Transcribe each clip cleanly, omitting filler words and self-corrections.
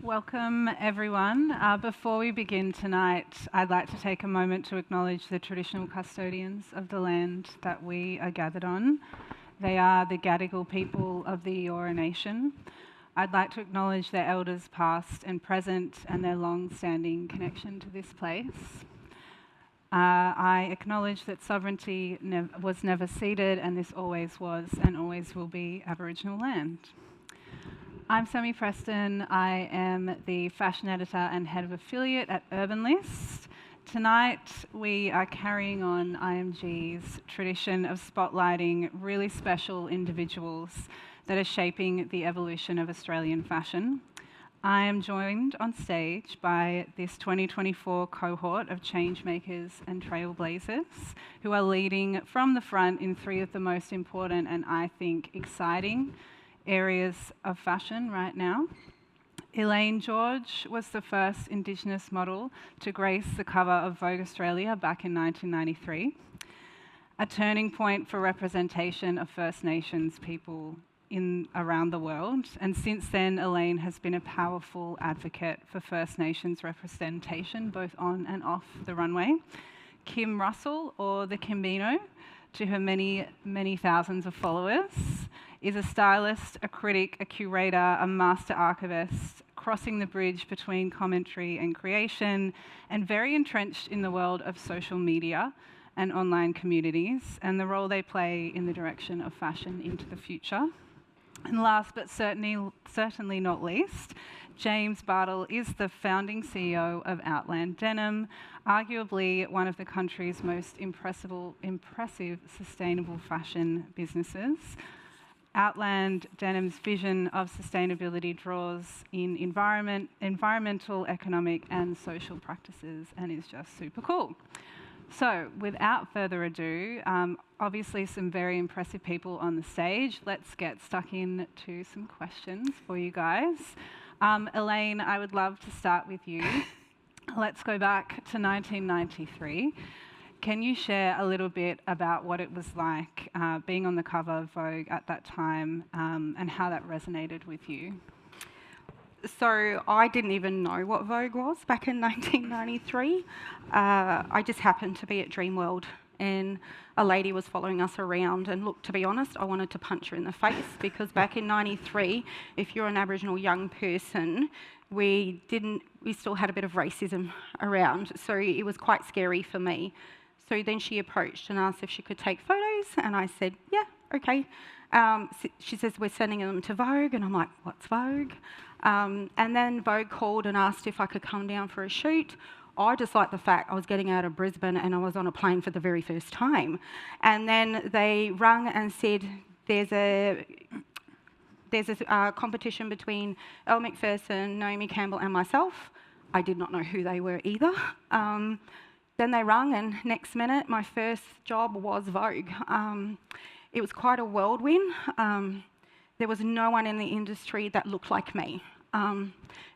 Welcome everyone. Before we begin tonight, I'd like to take a moment to acknowledge the traditional custodians of the land that we are gathered on. They are the Gadigal people of the Eora Nation. I'd like to acknowledge their elders past and present and their long-standing connection to this place. I acknowledge that sovereignty was never ceded, and this always was and always will be Aboriginal land. I'm Sammy Preston. I am the fashion editor and head of affiliate at Urban List. Tonight we are carrying on IMG's tradition of spotlighting really special individuals that are shaping the evolution of Australian fashion. I am joined on stage by this 2024 cohort of Changemakers and Trailblazers who are leading from the front in three of the most important and I think exciting areas of fashion right now. Elaine George was the first Indigenous model to grace the cover of Vogue Australia back in 1993, a turning point for representation of First Nations people around the world. And since then, Elaine has been a powerful advocate for First Nations representation, both on and off the runway. Kim Russell, or the Kimbino, to her many, many thousands of followers, is a stylist, a critic, a curator, a master archivist, crossing the bridge between commentary and creation, and very entrenched in the world of social media and online communities, and the role they play in the direction of fashion into the future. And last but certainly not least, James Bartle is the founding CEO of Outland Denim, arguably one of the country's most impressive sustainable fashion businesses. Outland Denim's vision of sustainability draws in environmental, economic and social practices and is just super cool. So without further ado, obviously some very impressive people on the stage. Let's get stuck into some questions for you guys. Elaine, I would love to start with you. Let's go back to 1993. Can you share a little bit about what it was like being on the cover of Vogue at that time and how that resonated with you? So I didn't even know what Vogue was back in 1993. I just happened to be at Dreamworld and a lady was following us around, and look, to be honest, I wanted to punch her in the face because back in 93, if you're an Aboriginal young person, we still had a bit of racism around, so it was quite scary for me. So then she approached and asked if she could take photos, and I said, yeah, okay. She says, we're sending them to Vogue, and I'm like, what's Vogue? And then Vogue called and asked if I could come down for a shoot. I just liked the fact I was getting out of Brisbane and I was on a plane for the very first time. And then they rang and said, there's a competition between Elle Macpherson, Naomi Campbell and myself. I did not know who they were either. Then they rung, and next minute, my first job was Vogue. It was quite a whirlwind. There was no one in the industry that looked like me,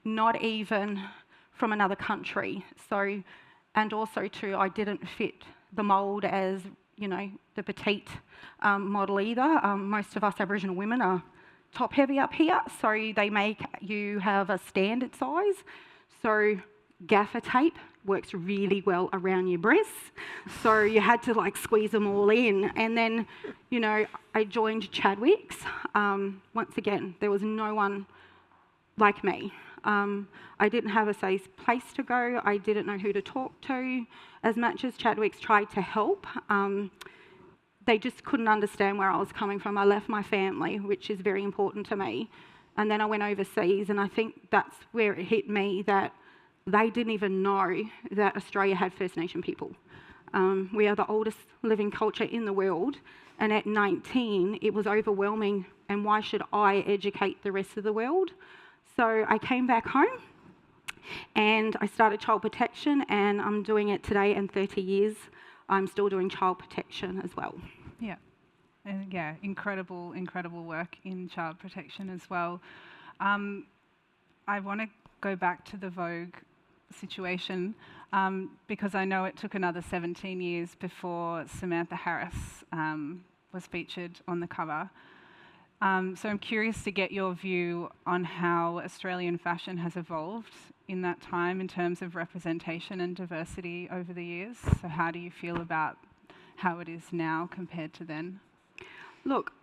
not even from another country. So, and also too, I didn't fit the mould as, you know, the petite model either. Most of us Aboriginal women are top heavy up here, so they make you have a standard size. So gaffer tape works really well around your breasts, so you had to like squeeze them all in. And then, you know, I joined Chadwick's. Once again, there was no one like me. I didn't have a safe place to go. I didn't know who to talk to. As much as Chadwick's tried to help, they just couldn't understand where I was coming from. I left my family, which is very important to me, and then I went overseas, and I think that's where it hit me that they didn't even know that Australia had First Nation people. We are the oldest living culture in the world, and at 19, it was overwhelming, and why should I educate the rest of the world? So I came back home, and I started child protection, and I'm doing it today, and 30 years, I'm still doing child protection as well. Yeah, yeah, incredible work in child protection as well. I want to go back to the Vogue situation because I know it took another 17 years before Samantha Harris was featured on the cover. So I'm curious to get your view on how Australian fashion has evolved in that time in terms of representation and diversity over the years. So how do you feel about how it is now compared to then? Look,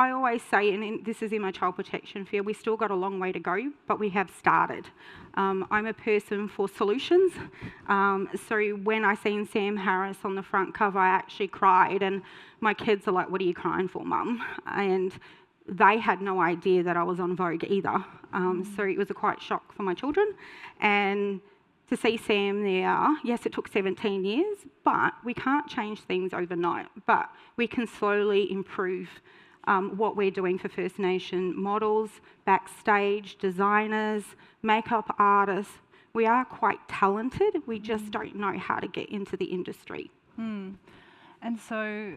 I always say, and this is in my child protection field, we still got a long way to go, but we have started. I'm a person for solutions. So when I seen Sam Harris on the front cover, I actually cried, and my kids are like, "What are you crying for, Mum?" And they had no idea that I was on Vogue either. So it was a quite shock for my children. And to see Sam there, yes, it took 17 years, but we can't change things overnight. But we can slowly improve what we're doing for First Nation models, backstage, designers, makeup artists. We are quite talented. We just don't know how to get into the industry. And so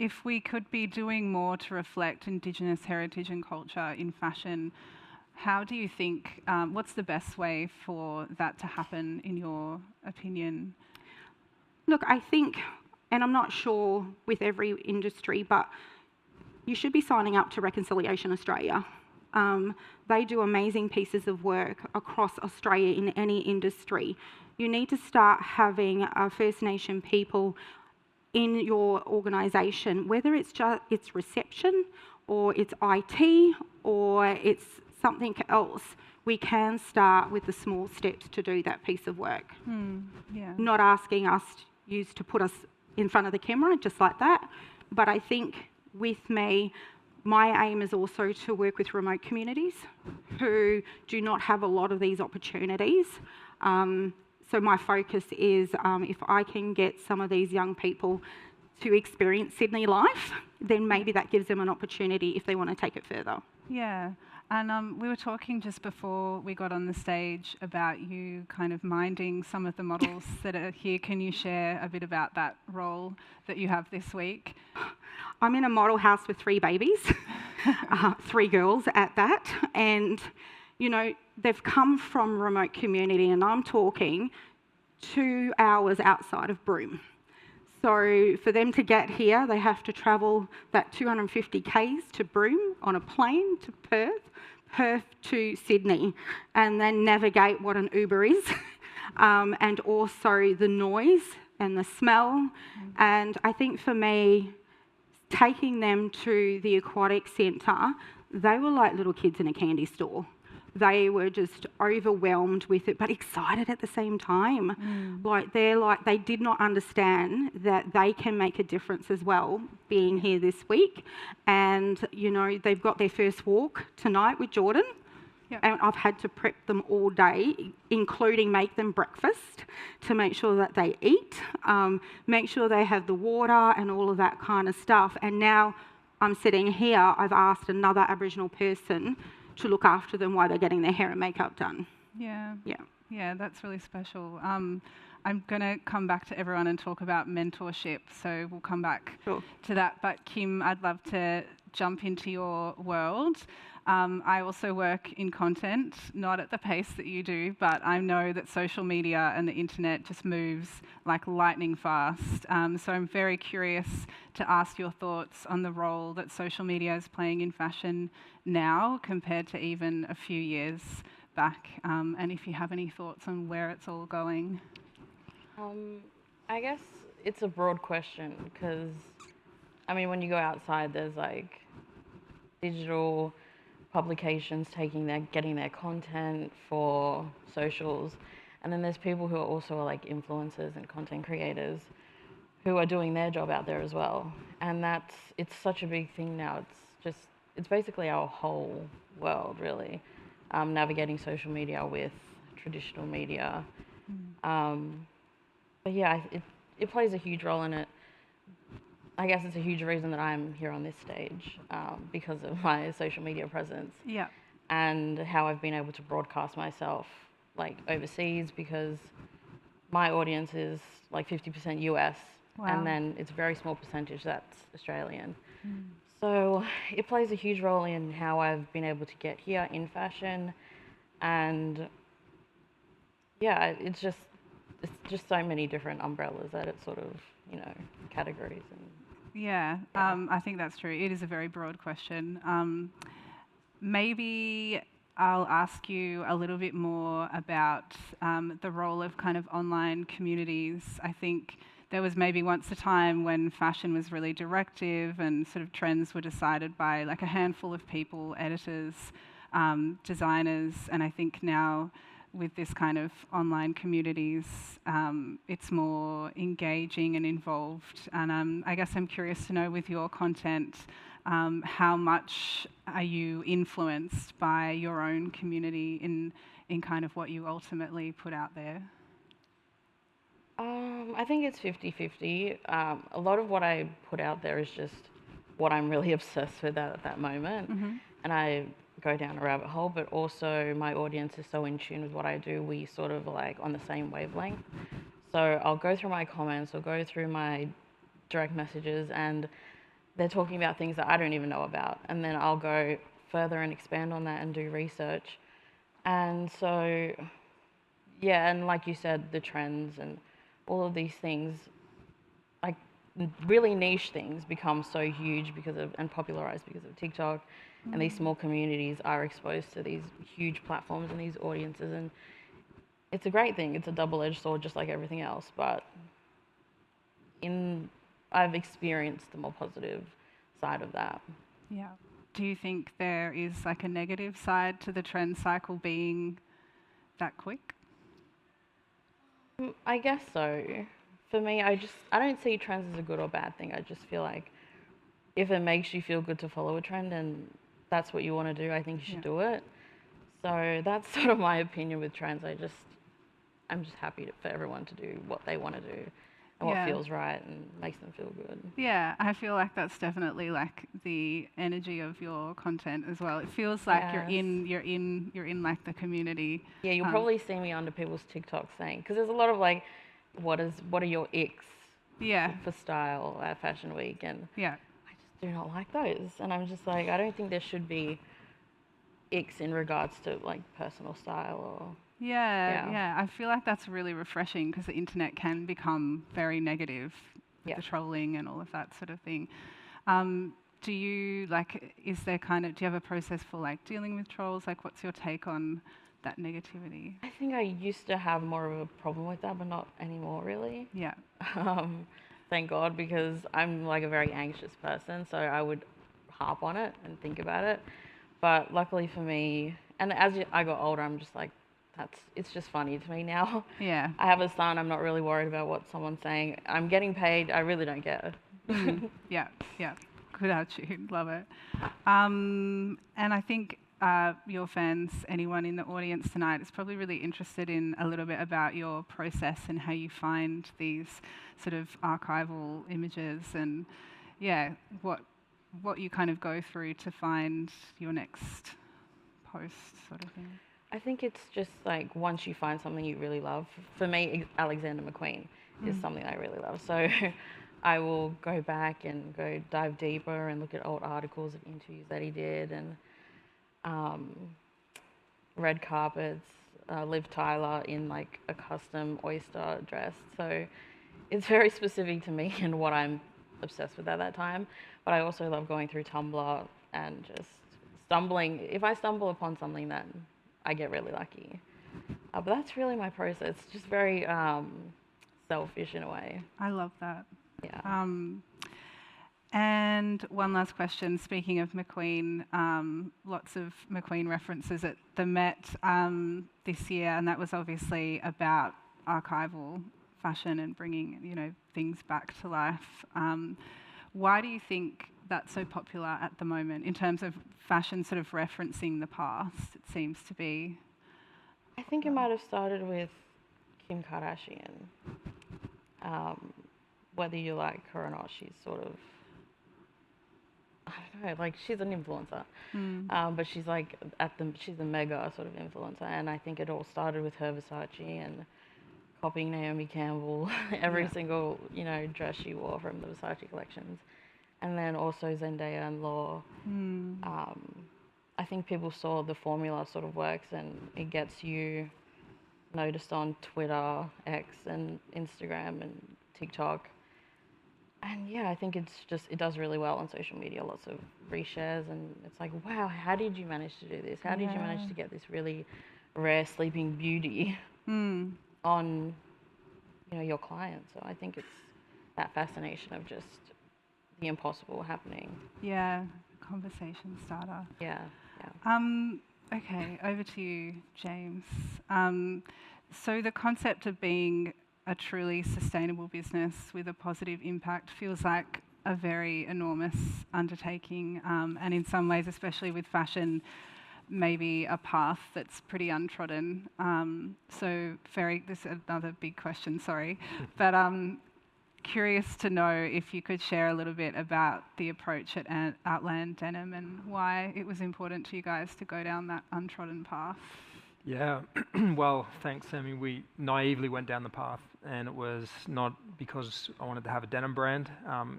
if we could be doing more to reflect Indigenous heritage and culture in fashion, how do you think, what's the best way for that to happen in your opinion? Look, I think, and I'm not sure with every industry, but you should be signing up to Reconciliation Australia. They do amazing pieces of work across Australia in any industry. You need to start having First Nation people in your organisation, whether it's just it's reception or it's IT or it's something else. We can start with the small steps to do that piece of work. Not asking us to put us in front of the camera just like that, but I think with me, my aim is also to work with remote communities who do not have a lot of these opportunities. So my focus is if I can get some of these young people to experience Sydney life, then maybe that gives them an opportunity if they want to take it further. Yeah, and we were talking just before we got on the stage about you kind of minding some of the models that are here. Can you share a bit about that role that you have this week? I'm in a model house with 3 babies, 3 girls at that, and you know, they've come from remote community, and I'm talking 2 hours outside of Broome. So for them to get here, they have to travel that 250 k's to Broome on a plane to Perth to Sydney, and then navigate what an Uber is, and also the noise and the smell. And I think for me, taking them to the aquatic centre, they were like little kids in a candy store. They were just overwhelmed with it, but excited at the same time. They did not understand that they can make a difference as well, being here this week. And, you know, they've got their first walk tonight with Jordan. Yep. And I've had to prep them all day, including make them breakfast to make sure that they eat, make sure they have the water and all of that kind of stuff. And now I'm sitting here, I've asked another Aboriginal person to look after them while they're getting their hair and makeup done. Yeah, that's really special. I'm going to come back to everyone and talk about mentorship, so we'll come back to that. But Kim, I'd love to jump into your world. I also work in content, not at the pace that you do, but I know that social media and the internet just moves like lightning fast. So I'm very curious to ask your thoughts on the role that social media is playing in fashion now compared to even a few years back, and if you have any thoughts on where it's all going. I guess it's a broad question because, I mean, when you go outside, there's like digital publications getting their content for socials, and then there's people who are also like influencers and content creators who are doing their job out there as well. And it's such a big thing now. It's basically our whole world, really, navigating social media with traditional media. But yeah, it plays a huge role in it. I guess it's a huge reason that I'm here on this stage, because of my social media presence. Yeah. And how I've been able to broadcast myself like overseas, because my audience is like 50% US. Wow. And then it's a very small percentage that's Australian. So it plays a huge role in how I've been able to get here in fashion. And yeah, it's just so many different umbrellas that it's sort of, you know, categories. And Yeah, I think that's true. It is a very broad question. Maybe I'll ask you a little bit more about the role of kind of online communities. I think there was maybe once a time when fashion was really directive and sort of trends were decided by like a handful of people, editors, designers, and I think now with this kind of online communities, it's more engaging and involved. And I guess I'm curious to know with your content, how much are you influenced by your own community in kind of what you ultimately put out there? I think it's 50-50. A lot of what I put out there is just what I'm really obsessed with at that moment. And I go down a rabbit hole, but also my audience is so in tune with what I do, we sort of like on the same wavelength. So I'll go through my comments or go through my direct messages and they're talking about things that I don't even know about. And then I'll go further and expand on that and do research. And so, yeah, and like you said, the trends and all of these things, like really niche things become so huge because of, and popularized because of TikTok. And these small communities are exposed to these huge platforms and these audiences. And it's a great thing. It's a double-edged sword, just like everything else. But I've experienced the more positive side of that. Yeah. Do you think there is like a negative side to the trend cycle being that quick? I guess so. For me, I don't see trends as a good or bad thing. I just feel like if it makes you feel good to follow a trend and that's what you want to do, I think you should do it. So that's sort of my opinion with trends. I'm just happy for everyone to do what they want to do and what feels right and makes them feel good. Yeah, I feel like that's definitely like the energy of your content as well. It feels like you're in like the community. Yeah, you'll probably see me under people's TikToks saying, because there's a lot of like, what are your icks for style at Fashion Week, and I just do not like those. And I'm just like, I don't think there should be icks in regards to like personal style or. Yeah. I feel like that's really refreshing because the internet can become very negative with the trolling and all of that sort of thing. Do you do you have a process for like dealing with trolls? Like, what's your take on that negativity? I think I used to have more of a problem with that, but not anymore really. Yeah. Thank God, because I'm like a very anxious person, so I would harp on it and think about it. But luckily for me, and as I got older, I'm just like, it's just funny to me now. Yeah. I have a son. I'm not really worried about what someone's saying. I'm getting paid. I really don't care. Yeah. Good attitude. Love it. And I think your fans, anyone in the audience tonight, is probably really interested in a little bit about your process and how you find these sort of archival images and, what you kind of go through to find your next post sort of thing. I think it's just like once you find something you really love. For me, Alexander McQueen is something I really love. So I will go back and go dive deeper and look at old articles and interviews that he did, and red carpets, Liv Tyler in like a custom oyster dress. So it's very specific to me and what I'm obsessed with at that time. But I also love going through Tumblr and just stumbling. If I stumble upon something, then I get really lucky. But that's really my process. It's just very selfish in a way. I love that. Yeah. And one last question. Speaking of McQueen, lots of McQueen references at the Met this year, and that was obviously about archival fashion and bringing, things back to life. Why do you think that's so popular at the moment in terms of fashion sort of referencing the past? It seems to be. I think it might have started with Kim Kardashian. Whether you like her or not, she's sort of, I don't know, like she's an influencer. But she's like she's a mega sort of influencer, and I think it all started with her Versace and copying Naomi Campbell, every single, dress she wore from the Versace collections. And then also Zendaya and Law. I think people saw the formula sort of works and it gets you noticed on Twitter, X and Instagram and TikTok. And yeah, I think it does really well on social media, lots of reshares, and it's like, wow, how did you manage to do this? How did you manage to get this really rare sleeping beauty on, your clients? So I think it's that fascination of just the impossible happening. Yeah, conversation starter. Yeah. Okay, over to you, James. So the concept of being a truly sustainable business with a positive impact feels like a very enormous undertaking, and in some ways, especially with fashion, maybe a path that's pretty untrodden. This is another big question, sorry, but curious to know if you could share a little bit about the approach at Outland Denim and why it was important to you guys to go down that untrodden path. Yeah, well, thanks, Sammy. We naively went down the path, and it was not because I wanted to have a denim brand.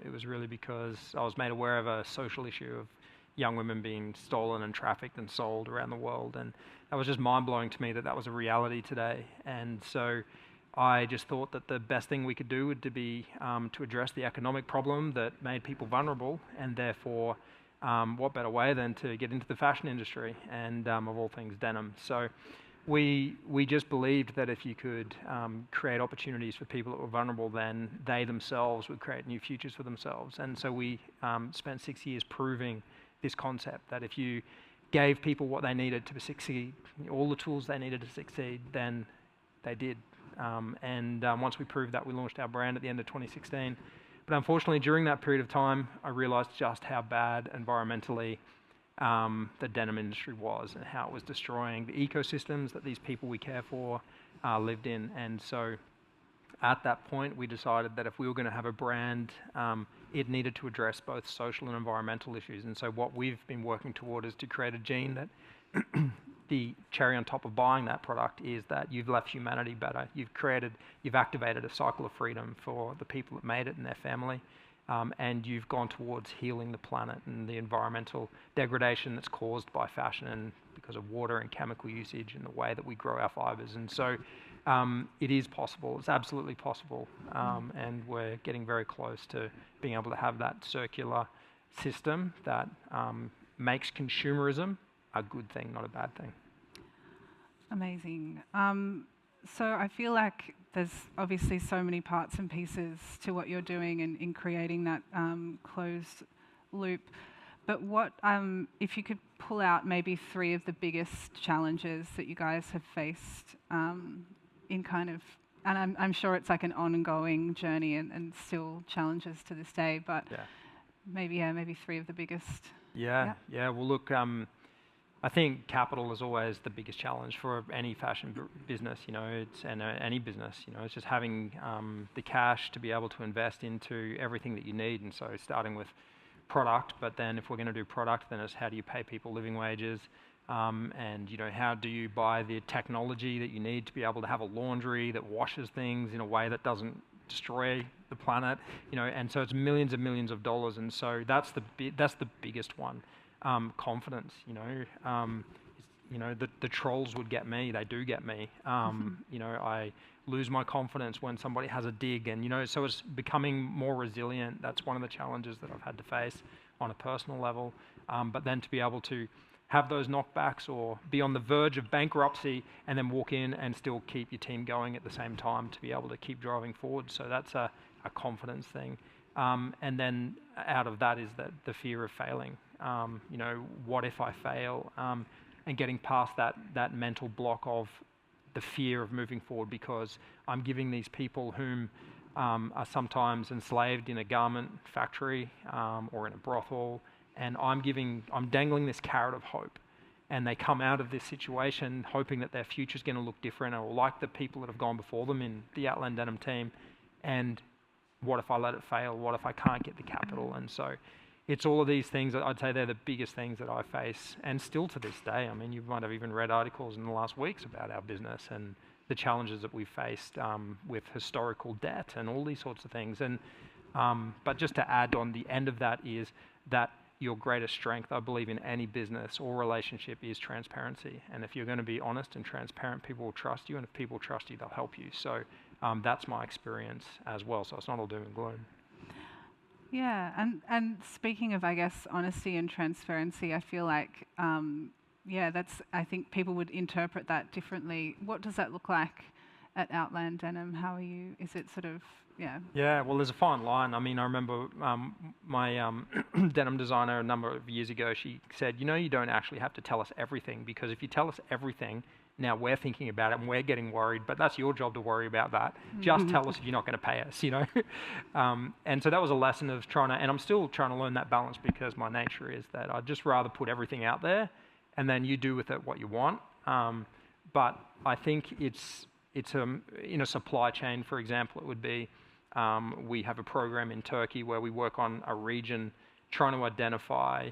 It was really because I was made aware of a social issue of young women being stolen and trafficked and sold around the world, and that was just mind-blowing to me that was a reality today. And so I just thought that the best thing we could do would be to address the economic problem that made people vulnerable, and therefore what better way than to get into the fashion industry and of all things denim. So we just believed that if you could create opportunities for people that were vulnerable, then they themselves would create new futures for themselves. And so we spent 6 years proving this concept that if you gave people what they needed to succeed, all the tools they needed to succeed, then they did. Once we proved that, we launched our brand at the end of 2016. But unfortunately, during that period of time, I realized just how bad environmentally the denim industry was and how it was destroying the ecosystems that these people we care for lived in. And so at that point, we decided that if we were going to have a brand, it needed to address both social and environmental issues. And so what we've been working toward is to create a gene that the cherry on top of buying that product is that you've left humanity better. You've activated a cycle of freedom for the people that made it and their family, and you've gone towards healing the planet and the environmental degradation that's caused by fashion and because of water and chemical usage and the way that we grow our fibers. And so it is possible. It's absolutely possible, and we're getting very close to being able to have that circular system that makes consumerism a good thing, not a bad thing. Amazing. So I feel like there's obviously so many parts and pieces to what you're doing in creating that closed loop. But what, if you could pull out maybe 3 of the biggest challenges that you guys have faced in kind of, and I'm sure it's like an ongoing journey and still challenges to this day, but maybe 3 of the biggest. Yeah. Well, look, I think capital is always the biggest challenge for any fashion business, any business, it's just having the cash to be able to invest into everything that you need. And so starting with product, but then if we're going to do product, then it's how do you pay people living wages? And how do you buy the technology that you need to be able to have a laundry that washes things in a way that doesn't destroy the planet? And so it's millions and millions of dollars. And so that's the biggest one. Confidence, the trolls would get me. They do get me. I lose my confidence when somebody has a dig, and so it's becoming more resilient. That's one of the challenges that I've had to face on a personal level. But then to be able to have those knockbacks or be on the verge of bankruptcy and then walk in and still keep your team going at the same time to be able to keep driving forward. So that's a confidence thing. And then out of that is the fear of failing. What if I fail? And getting past that mental block of the fear of moving forward, because I'm giving these people whom are sometimes enslaved in a garment factory or in a brothel, and I'm dangling this carrot of hope. And they come out of this situation hoping that their future's going to look different, or like the people that have gone before them in the Outland Denim team. And what if I let it fail? What if I can't get the capital? And so it's all of these things that I'd say they're the biggest things that I face, and still to this day. I mean, you might have even read articles in the last weeks about our business and the challenges that we've faced with historical debt and all these sorts of things. And but just to add on the end of that is that your greatest strength, I believe, in any business or relationship is transparency. And if you're going to be honest and transparent, people will trust you, and if people trust you, they'll help you. So that's my experience as well. So it's not all doom and gloom. Yeah, and speaking of, I guess, honesty and transparency, I feel like, I think people would interpret that differently. What does that look like at Outland Denim? How are you, is it sort of, yeah? Yeah, well, there's a fine line. I mean, I remember my denim designer a number of years ago, she said, you don't actually have to tell us everything, because if you tell us everything, now we're thinking about it and we're getting worried, but that's your job to worry about that. Just tell us if you're not going to pay us, And so that was a lesson of and I'm still trying to learn that balance, because my nature is that I'd just rather put everything out there and then you do with it what you want. But I think it's in a supply chain, for example, it would be, we have a program in Turkey where we work on a region trying to identify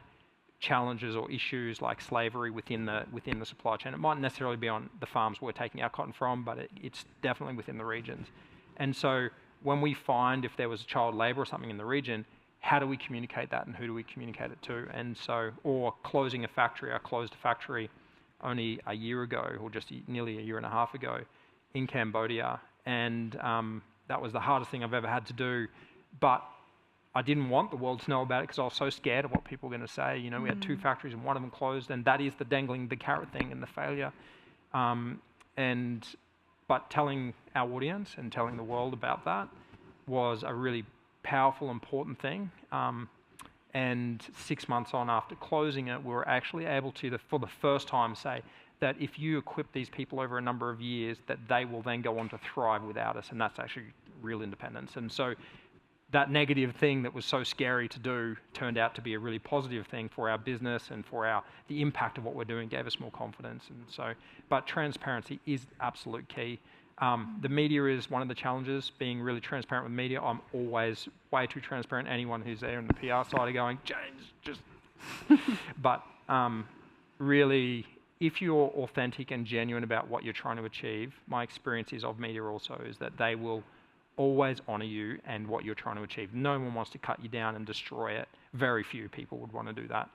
challenges or issues like slavery within the supply chain. It mightn't necessarily be on the farms we're taking our cotton from, but it's definitely within the regions. And so when we find if there was child labour or something in the region, how do we communicate that and who do we communicate it to? And so, or closing a factory. I closed a factory only a year ago, or just nearly a year and a half ago, in Cambodia, and that was the hardest thing I've ever had to do. But I didn't want the world to know about it because I was so scared of what people were going to say. We had 2 factories and one of them closed, and that is the dangling the carrot thing and the failure. But telling our audience and telling the world about that was a really powerful, important thing. And 6 months on after closing it, we were actually able to, for the first time, say that if you equip these people over a number of years, that they will then go on to thrive without us, and that's actually real independence. And so that negative thing that was so scary to do turned out to be a really positive thing for our business and for the impact of what we're doing gave us more confidence. And so, but transparency is absolute key. The media is one of the challenges, being really transparent with media. I'm always way too transparent. Anyone who's there in the PR side are going, James, just... But really, if you're authentic and genuine about what you're trying to achieve, my experience is of media also is that they will always honour you and what you're trying to achieve. No one wants to cut you down and destroy it. Very few people would want to do that.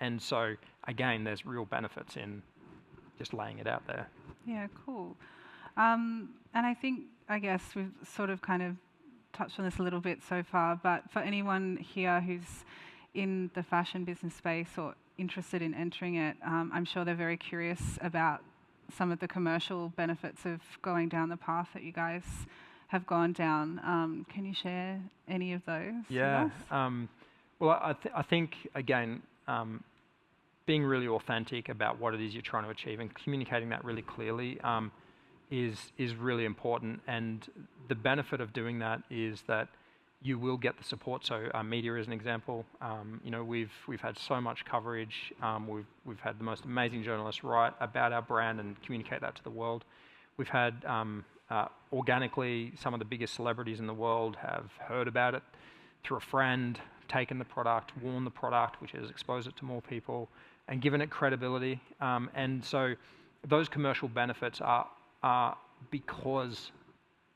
And so, again, there's real benefits in just laying it out there. Yeah, cool. And I guess we've sort of kind of touched on this a little bit so far, but for anyone here who's in the fashion business space or interested in entering it, I'm sure they're very curious about some of the commercial benefits of going down the path that you guys have gone down. Can you share any of those? Yeah. Well, I think, again, being really authentic about what it is you're trying to achieve and communicating that really clearly is really important. And the benefit of doing that is that you will get the support. So media is an example. We've had so much coverage. We've had the most amazing journalists write about our brand and communicate that to the world. We've had organically some of the biggest celebrities in the world have heard about it through a friend, taken the product, worn the product, which has exposed it to more people, and given it credibility. And so those commercial benefits are because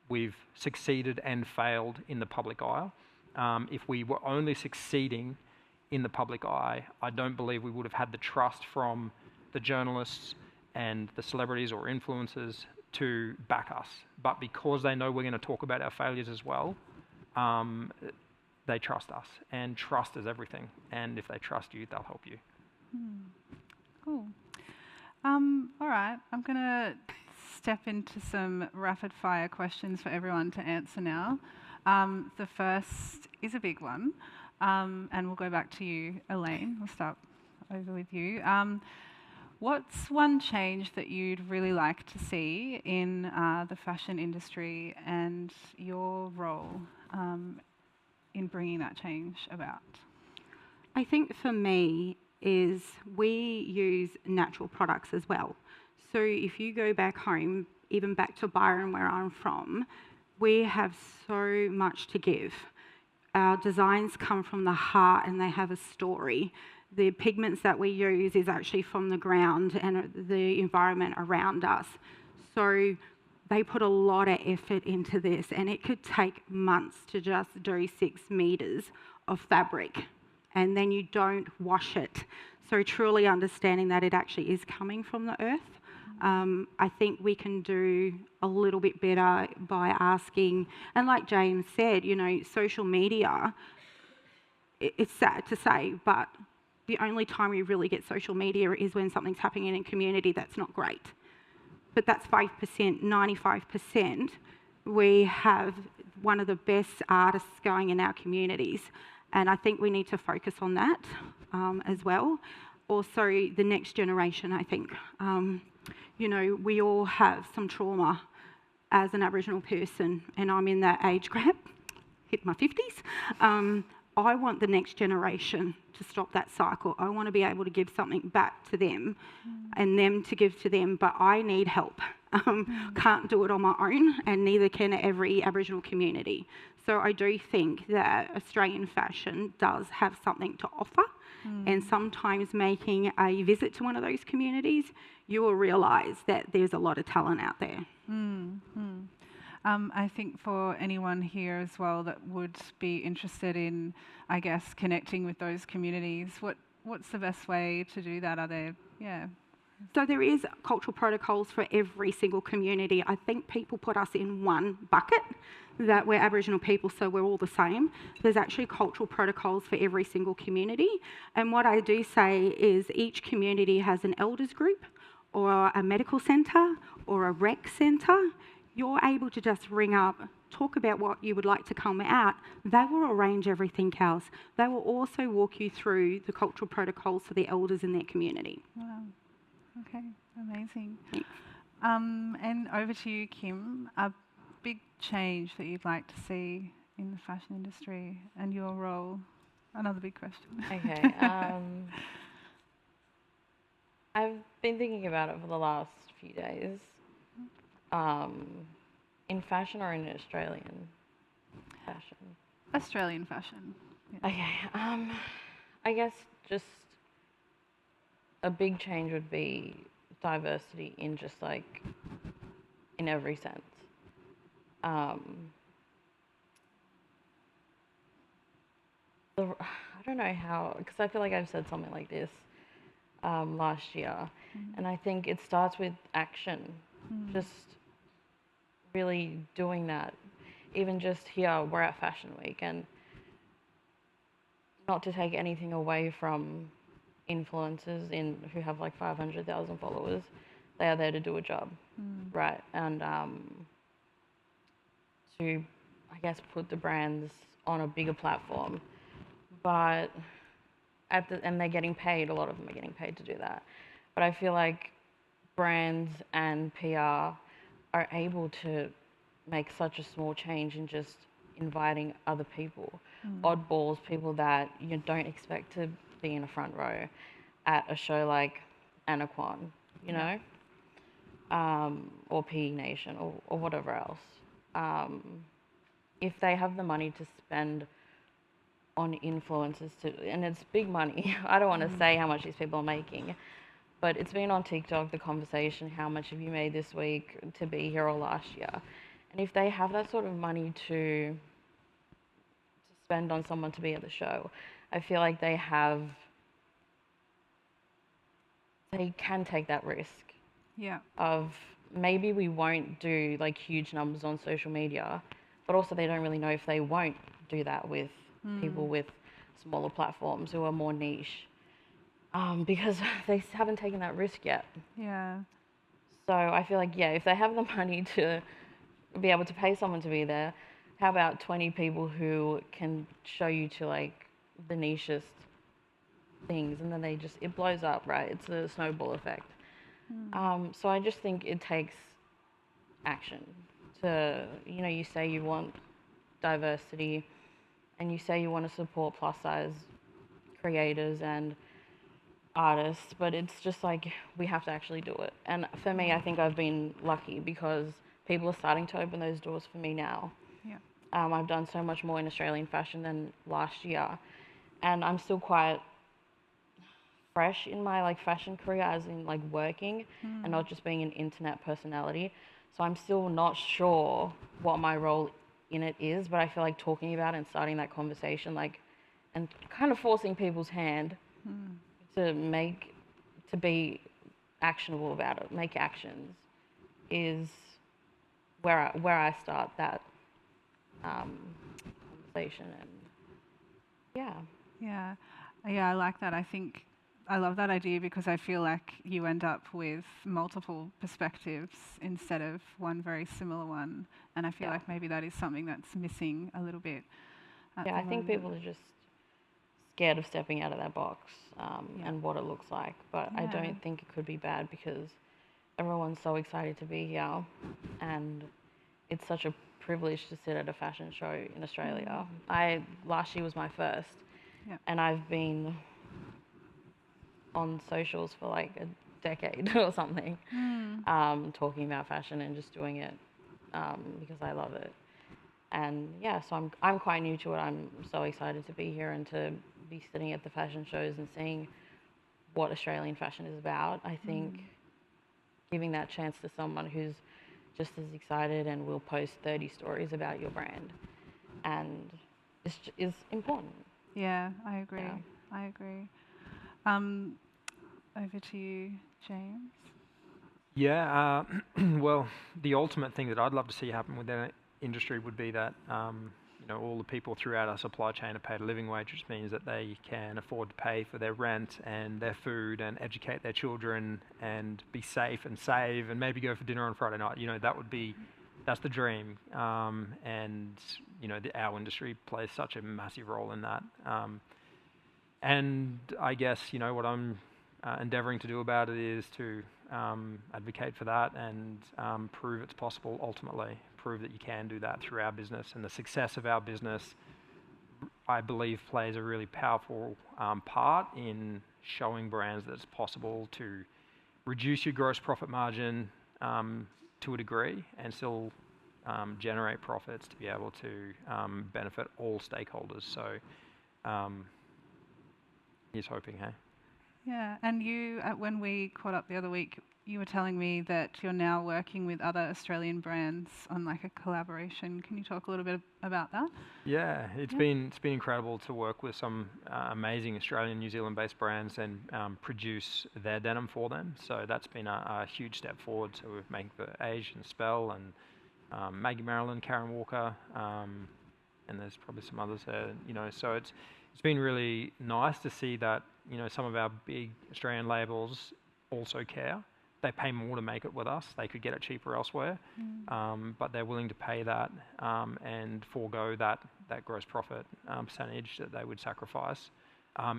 we've succeeded and failed in the public eye. If we were only succeeding in the public eye, I don't believe we would have had the trust from the journalists and the celebrities or influencers to back us. But because they know we're going to talk about our failures as well, they trust us. And trust is everything. And if they trust you, they'll help you. Cool. All right, I'm going to step into some rapid fire questions for everyone to answer now. The first is a big one, and we'll go back to you, Elaine. We'll start over with you. What's one change that you'd really like to see in the fashion industry and your role in bringing that change about? I think for me is we use natural products as well. So if you go back home, even back to Byron where I'm from, we have so much to give. Our designs come from the heart and they have a story. The pigments that we use is actually from the ground and the environment around us. So they put a lot of effort into this, and it could take months to just do 6 meters of fabric, and then you don't wash it. So truly understanding that it actually is coming from the earth. I think we can do a little bit better by asking, and like James said, you know, social media, it's sad to say, but the only time we really get social media is when something's happening in a community that's not great. But that's 5%, 95%. We have one of the best artists going in our communities, and I think we need to focus on that as well. Also, the next generation, I think. You know, we all have some trauma as an Aboriginal person, and I'm in that age gap, hit my 50s. I want the next generation to stop that cycle. I want to be able to give something back to them and them to give to them, but I need help. Can't do it on my own, and neither can every Aboriginal community. So I do think that Australian fashion does have something to offer, and sometimes making a visit to one of those communities, you will realise that there's a lot of talent out there. I think for anyone here as well that would be interested in, I guess, connecting with those communities, what's the best way to do that? Are there, So there is cultural protocols for every single community. I think people put us in one bucket, that we're Aboriginal people, so we're all the same. There's actually cultural protocols for every single community. And what I do say is each community has an elders group or a medical centre or a rec centre. You're able to just ring up, talk about what you would like to come out. They will arrange everything else. They will also walk you through the cultural protocols for the elders in their community. Wow. Okay, amazing. Thanks. And over to you, Kim. A big change that you'd like to see in the fashion industry and your role? Another big question. Okay. I've been thinking about it for the last few days. In fashion or in Australian fashion? Australian fashion. Yeah. Okay. I guess just a big change would be diversity in just like in every sense. I don't know how, because I feel like I've said something like this last year, and I think it starts with action, just really doing that. Even just here, we're at Fashion Week, and not to take anything away from influencers who have like 500,000 followers, they are there to do a job, right? And to, I guess, put the brands on a bigger platform, but and they're getting paid. A lot of them are getting paid to do that. But I feel like brands and PR are able to make such a small change in just inviting other people, oddballs, people that you don't expect to be in a front row at a show like Anaquan, you know, or PE Nation or whatever else. If they have the money to spend on influencers, and it's big money. I don't want to say how much these people are making, but it's been on TikTok, the conversation, how much have you made this week to be here or last year? And if they have that sort of money to spend on someone to be at the show, I feel like they can take that risk. Yeah. Of maybe we won't do like huge numbers on social media, but also they don't really know if they won't do that with people with smaller platforms who are more niche, because they haven't taken that risk yet. Yeah. So I feel like, if they have the money to be able to pay someone to be there, how about 20 people who can show you to like the nichest things, and then it blows up, right? It's a snowball effect. So I just think it takes action to, you say you want diversity and you say you want to support plus size creators and artists, but it's just like we have to actually do it. And for me, I think I've been lucky because people are starting to open those doors for me now. Yeah. I've done so much more in Australian fashion than last year, and I'm still quite fresh in my like fashion career, as in like working and not just being an internet personality. So I'm still not sure what my role in it is, but I feel like talking about it and starting that conversation, like, and kind of forcing people's hand to be actionable about it, make actions, is where I start that conversation. And Yeah, I like that. I love that idea because I feel like you end up with multiple perspectives instead of one very similar one, and I feel like maybe that is something that's missing a little bit. I think people are just scared of stepping out of that box and what it looks like, but I don't think it could be bad because everyone's so excited to be here, and it's such a privilege to sit at a fashion show in Australia. Last year was my first, and I've been on socials for like a decade or something, talking about fashion and just doing it because I love it. And so I'm quite new to it. I'm so excited to be here and to be sitting at the fashion shows and seeing what Australian fashion is about. I think giving that chance to someone who's just as excited and will post 30 stories about your brand and is important. Yeah, I agree. I agree. Over to you, James. Yeah, well, the ultimate thing that I'd love to see happen with the industry would be that all the people throughout our supply chain are paid a living wage, which means that they can afford to pay for their rent and their food and educate their children and be safe and save and maybe go for dinner on Friday night. That's the dream. And our industry plays such a massive role in that. And I guess what I'm endeavouring to do about it is to advocate for that and prove it's possible ultimately. Prove that you can do that through our business, and the success of our business, I believe, plays a really powerful part in showing brands that it's possible to reduce your gross profit margin to a degree and still generate profits to be able to benefit all stakeholders. So here's hoping, hey? Yeah, and you, when we caught up the other week, you were telling me that you're now working with other Australian brands on like a collaboration. Can you talk a little bit about that? Yeah, it's been incredible to work with some amazing Australian, New Zealand-based brands and produce their denim for them. So that's been a huge step forward. So we're making for Asian Spell and Maggie Marilyn, Karen Walker, and there's probably some others there. So it's been really nice to see that some of our big Australian labels also care. They pay more to make it with us. They could get it cheaper elsewhere, but they're willing to pay that and forego that gross profit percentage that they would sacrifice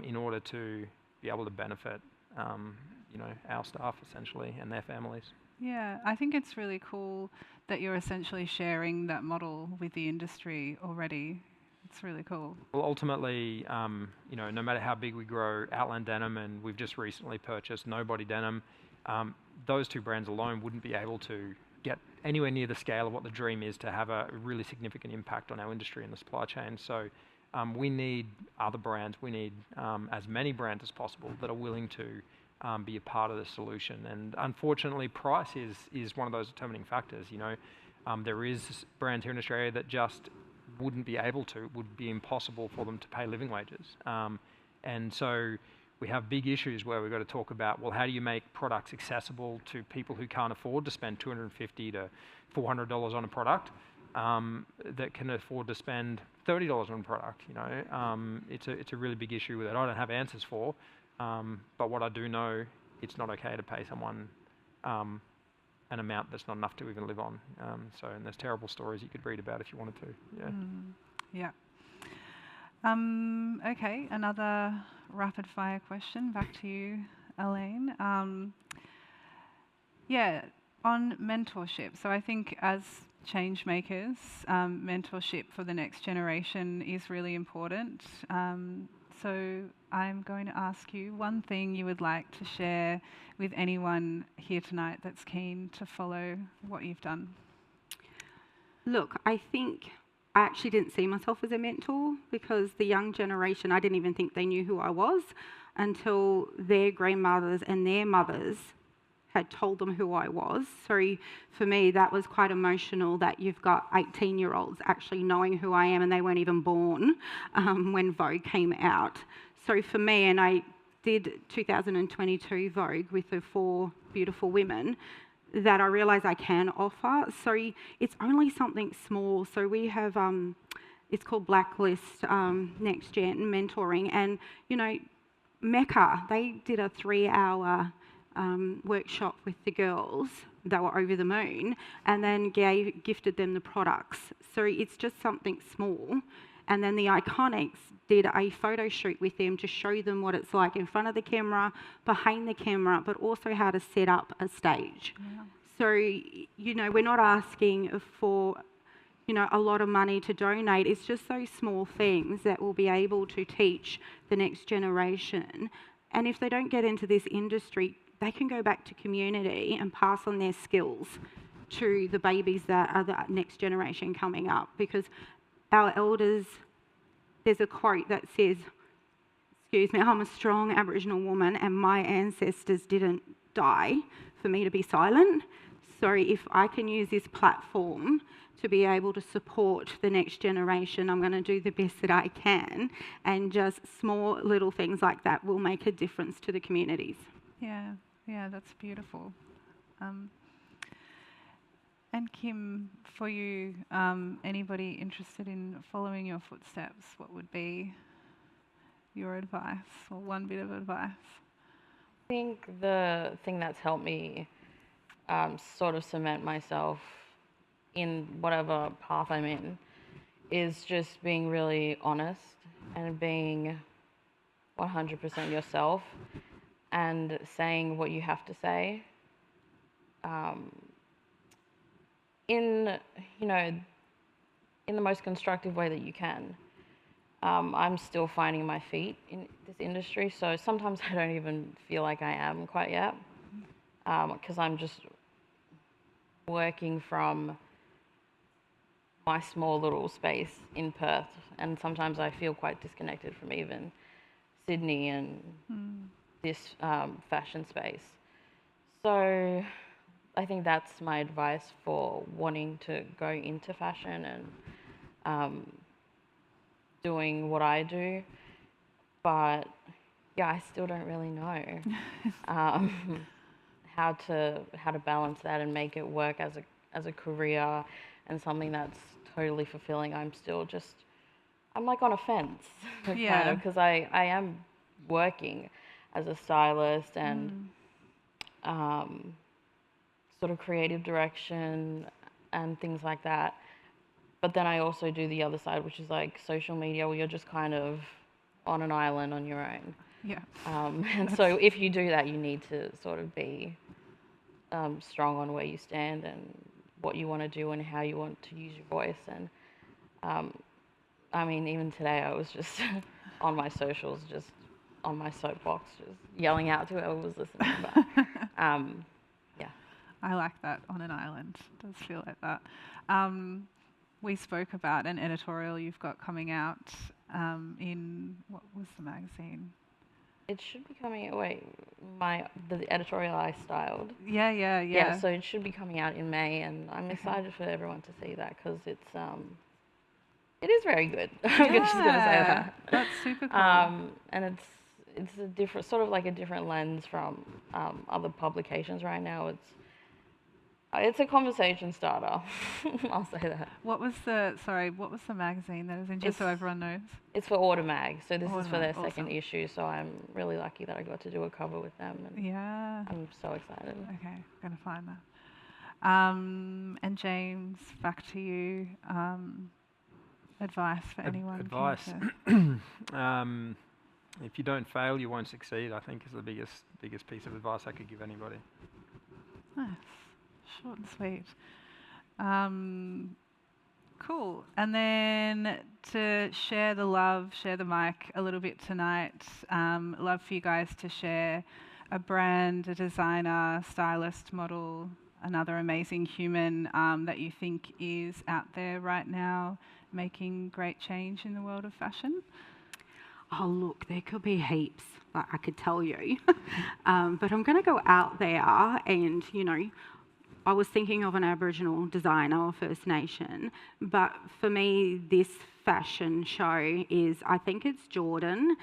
in order to be able to benefit our staff essentially and their families. Yeah, I think it's really cool that you're essentially sharing that model with the industry already. It's really cool. Well, ultimately, no matter how big we grow, Outland Denim, and we've just recently purchased Nobody Denim, those two brands alone wouldn't be able to get anywhere near the scale of what the dream is to have a really significant impact on our industry and the supply chain. So we need other brands. We need as many brands as possible that are willing to be a part of the solution. And unfortunately, price is one of those determining factors. There is brands here in Australia that just wouldn't be able to, would be impossible for them to pay living wages. And so we have big issues where we've got to talk about, well, how do you make products accessible to people who can't afford to spend $250 to $400 on a product that can afford to spend $30 on a product? It's a really big issue that I don't have answers for, but what I do know, it's not okay to pay someone an amount that's not enough to even live on. And there's terrible stories you could read about if you wanted to. Okay, another rapid fire question back to you, Elaine. On mentorship. So I think as Changemakers, mentorship for the next generation is really important. So I'm going to ask you one thing you would like to share with anyone here tonight that's keen to follow what you've done. Look, I think I actually didn't see myself as a mentor because the young generation, I didn't even think they knew who I was until their grandmothers and their mothers had told them who I was. So for me, that was quite emotional that you've got 18-year-olds actually knowing who I am, and they weren't even born when Vogue came out. So for me, and I did 2022 Vogue with the 4 beautiful women that I realised I can offer. So it's only something small. So we have, it's called Blacklist Next Gen Mentoring. And, you know, Mecca, they did a 3-hour workshop with the girls. They were over the moon, and then gifted them the products. So it's just something small. And then the Iconics did a photo shoot with them to show them what it's like in front of the camera, behind the camera, but also how to set up a stage. Yeah. So, you know, we're not asking for, you know, a lot of money to donate. It's just those small things that will be able to teach the next generation. And if they don't get into this industry, they can go back to community and pass on their skills to the babies that are the next generation coming up. Because our elders, there's a quote that says, excuse me, I'm a strong Aboriginal woman and my ancestors didn't die for me to be silent. So if I can use this platform to be able to support the next generation, I'm going to do the best that I can. And just small little things like that will make a difference to the communities. Yeah, that's beautiful. And Kim, for you, anybody interested in following your footsteps, what would be your advice, or one bit of advice? I think the thing that's helped me sort of cement myself in whatever path I'm in is just being really honest and being 100% yourself and saying what you have to say. In the most constructive way that you can. I'm still finding my feet in this industry, so sometimes I don't even feel like I am quite yet, because I'm just working from my small little space in Perth, and sometimes I feel quite disconnected from even Sydney and this fashion space. So I think that's my advice for wanting to go into fashion and doing what I do. But yeah, I still don't really know how to balance that and make it work as a career and something that's totally fulfilling. I'm like on a fence, kind of, because I am working as a stylist and sort of creative direction and things like that. But then I also do the other side, which is like social media, where you're just kind of on an island on your own. Yeah. And so if you do that, you need to sort of be strong on where you stand and what you want to do and how you want to use your voice. And I mean, even today I was just on my socials, just on my soapbox, just yelling out to whoever was listening. But yeah. I like that, on an island. It does feel like that. We spoke about an editorial you've got coming out in, what was the magazine? It should be coming, the editorial I styled. Yeah. So it should be coming out in May, and I'm excited for everyone to see that, because it is very good. I'm just going to say that. That's super cool. And it's a different, sort of like a different lens from other publications right now. It's a conversation starter. I'll say that. What was the magazine that is in, just so everyone knows? It's for Automag, so this is for their Awesome. second issue, so I'm really lucky that I got to do a cover with them. And Yeah. I'm so excited. Okay, going to find that. And James, back to you. Advice for anyone? Advice. If you don't fail, you won't succeed, I think, is the biggest piece of advice I could give anybody. Nice. Short and sweet. Cool. And then to share the mic a little bit tonight, love for you guys to share a brand, a designer, stylist, model, another amazing human that you think is out there right now making great change in the world of fashion. Oh, look, there could be heaps, like I could tell you. But I'm going to go out there and, I was thinking of an Aboriginal designer or First Nation, but for me, this fashion show I think it's Jordan.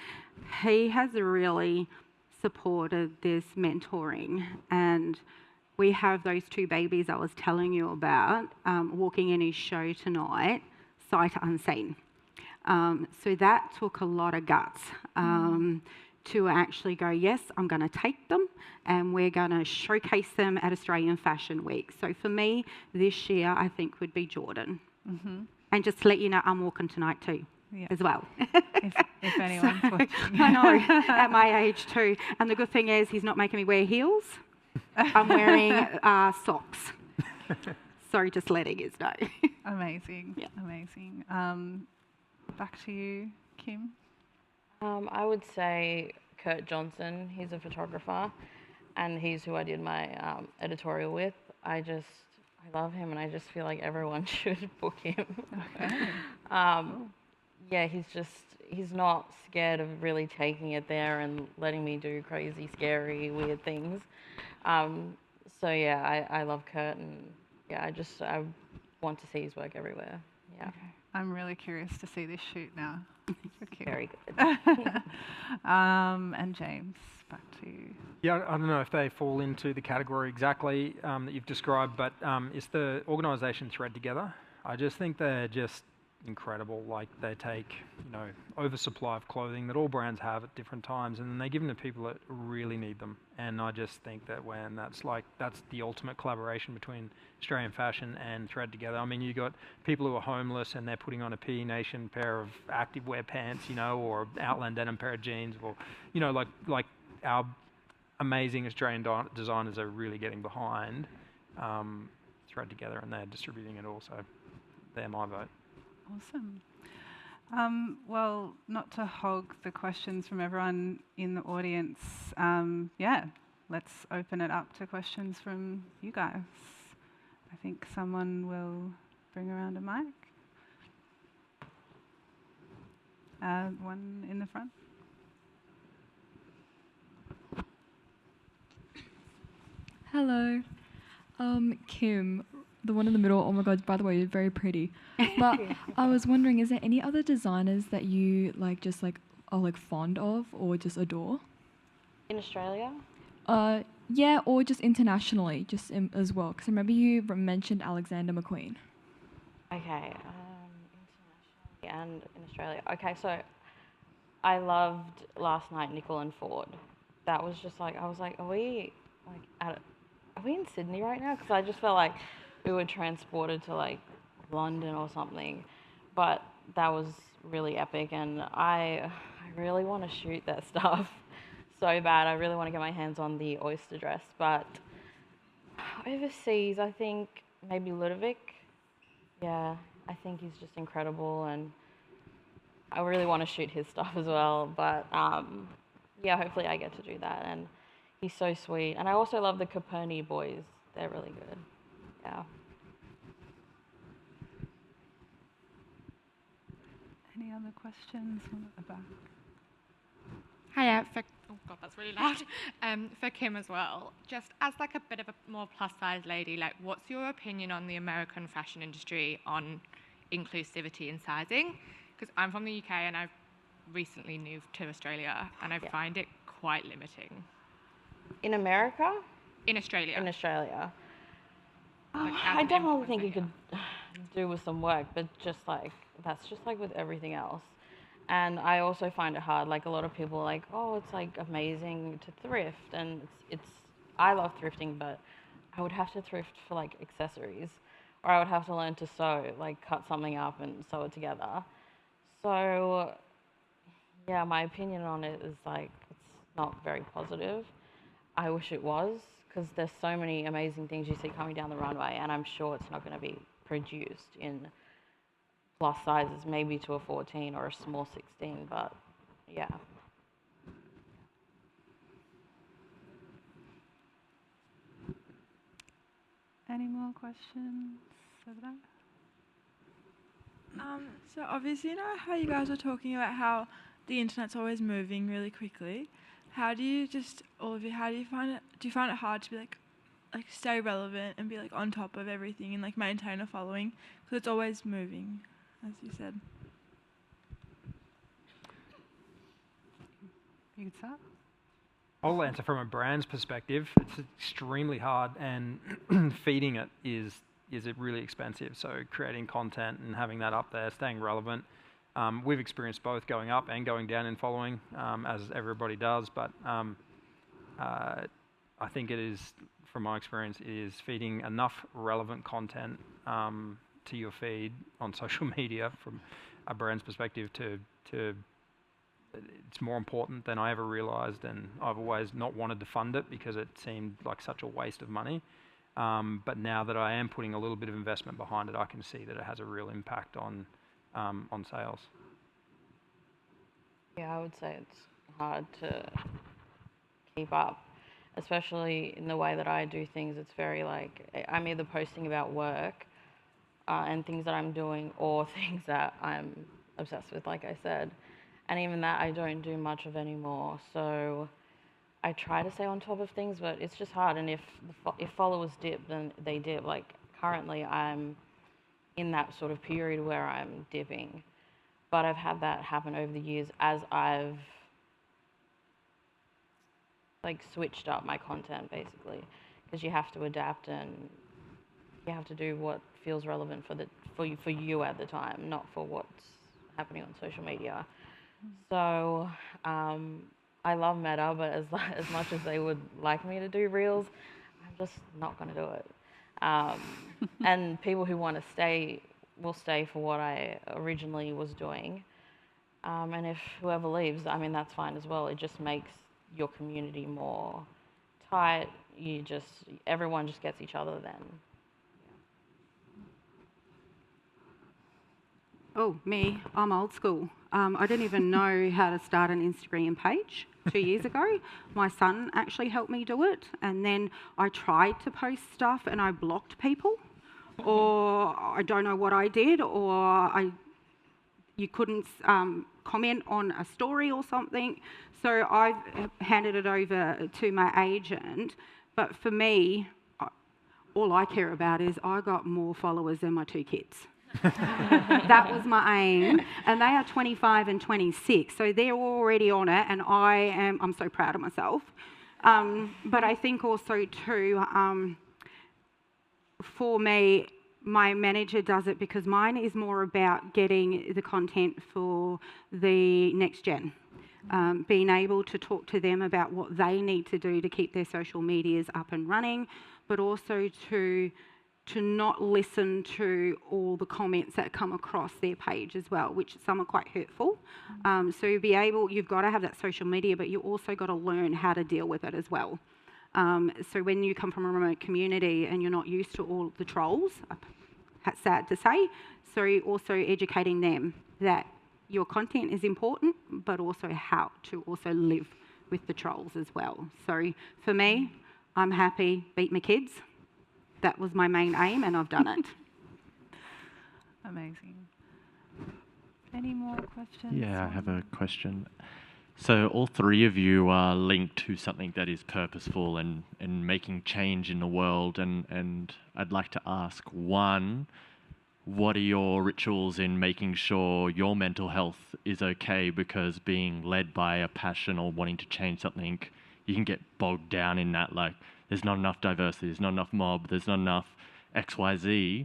He has really supported, there's mentoring, and we have those 2 babies I was telling you about walking in his show tonight, sight unseen. So that took a lot of guts to actually go, yes, I'm going to take them and we're going to showcase them at Australian Fashion Week. So for me, this year, I think would be Jordan. And just to let you know, I'm walking tonight too, as well. If anyone's watching. I know, at my age too. And the good thing is he's not making me wear heels. I'm wearing socks. So just letting you know. Amazing. Yeah. Amazing. Back to you, Kim. I would say Kurt Johnson. He's a photographer, and he's who I did my editorial with. I love him, and I just feel like everyone should book him. Okay. Yeah, he's not scared of really taking it there and letting me do crazy, scary, weird things. So yeah, I love Kurt, and yeah, I want to see his work everywhere. Yeah. Okay. I'm really curious to see this shoot now. Very good. And James, back to you. Yeah, I don't know if they fall into the category exactly that you've described, but it's the organisation Thread Together. I just think they're just incredible. Like, they take, oversupply of clothing that all brands have at different times, and then they give them to people that really need them. And I just think that when that's the ultimate collaboration between Australian fashion and Thread Together. I mean, you got people who are homeless and they're putting on a PE Nation pair of activewear pants, or Outland denim pair of jeans, or like our amazing Australian designers are really getting behind Thread Together, and they're distributing it also. They're my vote. Awesome. Well, not to hog the questions from everyone in the audience, let's open it up to questions from you guys. I think someone will bring around a mic. One in the front. Hello. Kim, the one in the middle. Oh my God, by the way, you're very pretty. But I was wondering, is there any other designers that you are fond of or just adore? In Australia? Yeah, or just internationally, as well. Because I remember you mentioned Alexander McQueen. Okay, internationally and in Australia. Okay, so I loved last night Nickel and Ford. That was just I was like, are we in Sydney right now? Because I just felt like we were transported to London or something. But that was really epic, and I really want to shoot that stuff so bad. I really want to get my hands on the oyster dress. But overseas, I think maybe Ludovic. Yeah, I think he's just incredible, and I really want to shoot his stuff as well. But yeah, hopefully I get to do that. And he's so sweet. And I also love the Caperni boys. They're really good. Yeah. Any other questions? One at the back. Hiya, oh God, that's really loud. For Kim as well, just as a bit of a more plus-size lady, what's your opinion on the American fashion industry on inclusivity and sizing? Because I'm from the UK and I've recently moved to Australia, and I find it quite limiting. In America? In Australia. In Australia. I definitely think you could do with some work, but that's just with everything else. And I also find it hard. A lot of people are oh, it's amazing to thrift, and I love thrifting, but I would have to thrift for accessories, or I would have to learn to sew, cut something up and sew it together. So yeah, my opinion on it is it's not very positive. I wish it was, because there's so many amazing things you see coming down the runway, and I'm sure it's not going to be produced in plus sizes, maybe to a 14 or a small 16, but yeah. Any more questions over there? So obviously, how you guys were talking about how the internet's always moving really quickly. How do you find it? Do you find it hard to be stay relevant and be on top of everything and maintain a following? Because it's always moving, as you said. You can start. I'll answer from a brand's perspective. It's extremely hard, and feeding it is really expensive. So creating content and having that up there, staying relevant. We've experienced both going up and going down in following, as everybody does. But I think it is, from my experience, it is feeding enough relevant content to your feed on social media from a brand's perspective to it's more important than I ever realised, and I've always not wanted to fund it because it seemed like such a waste of money. But now that I am putting a little bit of investment behind it, I can see that it has a real impact on sales. Yeah, I would say it's hard to keep up, especially in the way that I do things. It's very like, I'm either posting about work and things that I'm doing, or things that I'm obsessed with, like I said. And even that I don't do much of anymore. So I try to stay on top of things, but it's just hard. And if followers dip, then they dip. Like currently I'm in that sort of period where I'm dipping. But I've had that happen over the years as I've like switched up my content, basically, because you have to adapt and you have to do what feels relevant for you at the time, not for what's happening on social media. So I love Meta, but as much as they would like me to do Reels, I'm just not going to do it. And people who want to stay will stay for what I originally was doing. And if whoever leaves, I mean, that's fine as well. It just makes your community more tight. Everyone just gets each other then. Oh, me, I'm old school. I didn't even know how to start an Instagram page 2 years ago. My son actually helped me do it, and then I tried to post stuff and I blocked people, or I don't know what I did, or you couldn't comment on a story or something. So I've handed it over to my agent. But for me, all I care about is I got more followers than my 2 kids. That was my aim, and they are 25 and 26, so they're already on it, and I'm so proud of myself. But I think also too, for me, my manager does it because mine is more about getting the content for the next gen, being able to talk to them about what they need to do to keep their social medias up and running, but also to not listen to all the comments that come across their page as well, which some are quite hurtful. So you've got to have that social media, but you also got to learn how to deal with it as well. So when you come from a remote community and you're not used to all the trolls, that's sad to say, so also educating them that your content is important, but also how to also live with the trolls as well. So for me, I'm happy, beat my kids. That was my main aim, and I've done it. Amazing. Any more questions? Yeah, I have a question. So all 3 of you are linked to something that is purposeful and making change in the world, and I'd like to ask, 1, what are your rituals in making sure your mental health is okay? Because being led by a passion or wanting to change something, you can get bogged down in that, like, there's not enough diversity, there's not enough mob, there's not enough XYZ.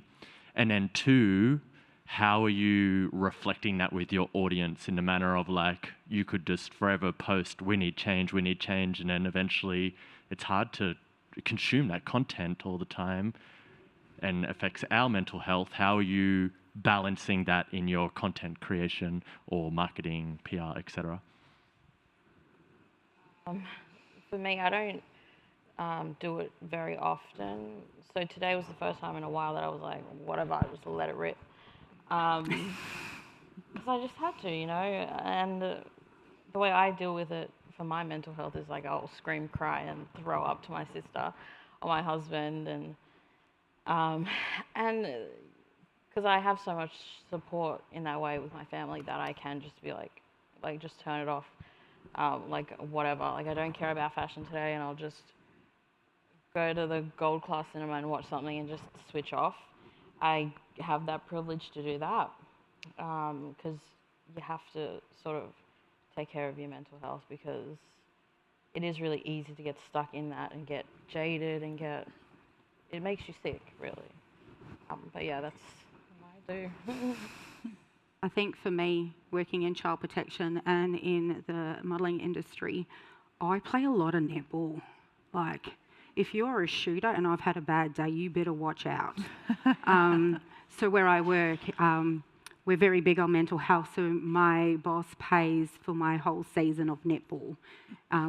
And then 2, how are you reflecting that with your audience in the manner of, like, you could just forever post, we need change, and then eventually it's hard to consume that content all the time and affects our mental health. How are you balancing that in your content creation or marketing, PR, etc.? For me, I don't do it very often. So today was the first time in a while that I was like, whatever, I just let it rip. Because I just had to, and the way I deal with it for my mental health is like I'll scream, cry, and throw up to my sister or my husband, and because I have so much support in that way with my family that I can just be like just turn it off, like whatever. Like I don't care about fashion today, and I'll just go to the gold class cinema and watch something and just switch off. I have that privilege to do that because you have to sort of take care of your mental health, because it is really easy to get stuck in that and get jaded and it makes you sick, really. But yeah, that's what I do. I think for me, working in child protection and in the modelling industry, I play a lot of netball. Like, if you're a shooter and I've had a bad day, you better watch out. So where I work, we're very big on mental health, so my boss pays for my whole season of netball.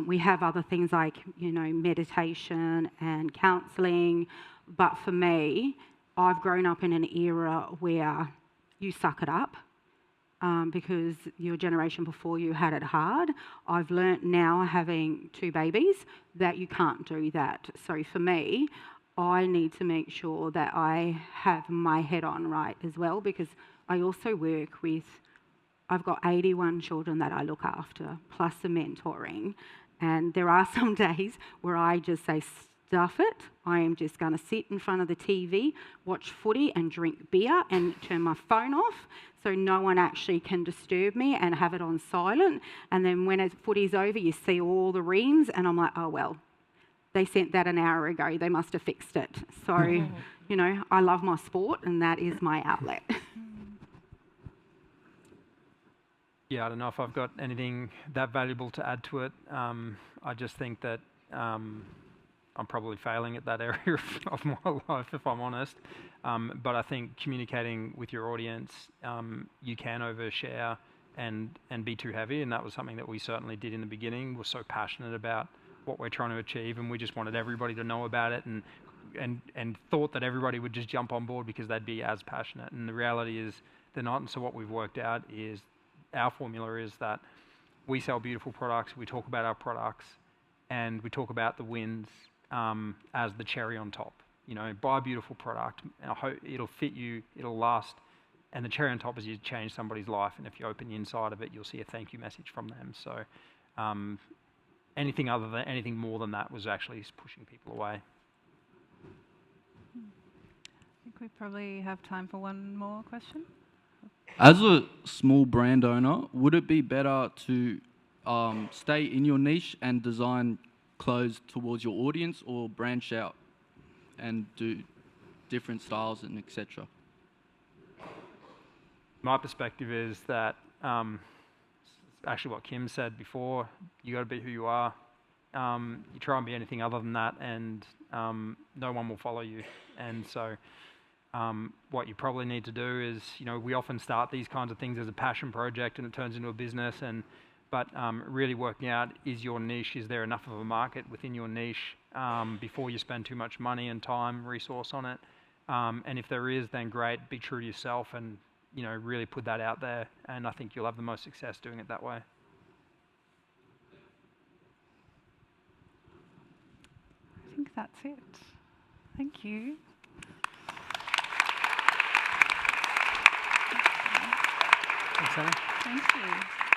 We have other things like, meditation and counselling, but for me, I've grown up in an era where you suck it up. Because your generation before you had it hard. I've learnt now, having 2 babies, that you can't do that. So for me, I need to make sure that I have my head on right as well, because I also work with, I've got 81 children that I look after, plus the mentoring. And there are some days where I just say, stuff it. I am just going to sit in front of the TV, watch footy and drink beer and turn my phone off so no one actually can disturb me, and have it on silent. And then when footy's over, you see all the reams and I'm like, oh, well, they sent that an hour ago. They must have fixed it. So, I love my sport and that is my outlet. Yeah, I don't know if I've got anything that valuable to add to it. I just think that I'm probably failing at that area of my life, if I'm honest. But I think communicating with your audience, you can overshare and be too heavy, and that was something that we certainly did in the beginning. We're so passionate about what we're trying to achieve, and we just wanted everybody to know about it, and thought that everybody would just jump on board because they'd be as passionate. And the reality is they're not. And so what we've worked out is our formula is that we sell beautiful products, we talk about our products, and we talk about the wins as the cherry on top. Buy a beautiful product, and I hope it'll fit you, it'll last, and the cherry on top is you change somebody's life, and if you open the inside of it, you'll see a thank you message from them. So anything more than that was actually pushing people away. I think we probably have time for one more question. As a small brand owner, would it be better to stay in your niche and design clothes towards your audience, or branch out and do different styles and etc.? My perspective is that actually what Kim said before, you got to be who you are. You try and be anything other than that, and no one will follow you. And so what you probably need to do is, we often start these kinds of things as a passion project and it turns into a business, but really working out, is your niche, is there enough of a market within your niche before you spend too much money and time, resource on it. And if there is, then great, be true to yourself and, really put that out there. And I think you'll have the most success doing it that way. I think that's it. Thank you. Thanks, Sammy. Thank you.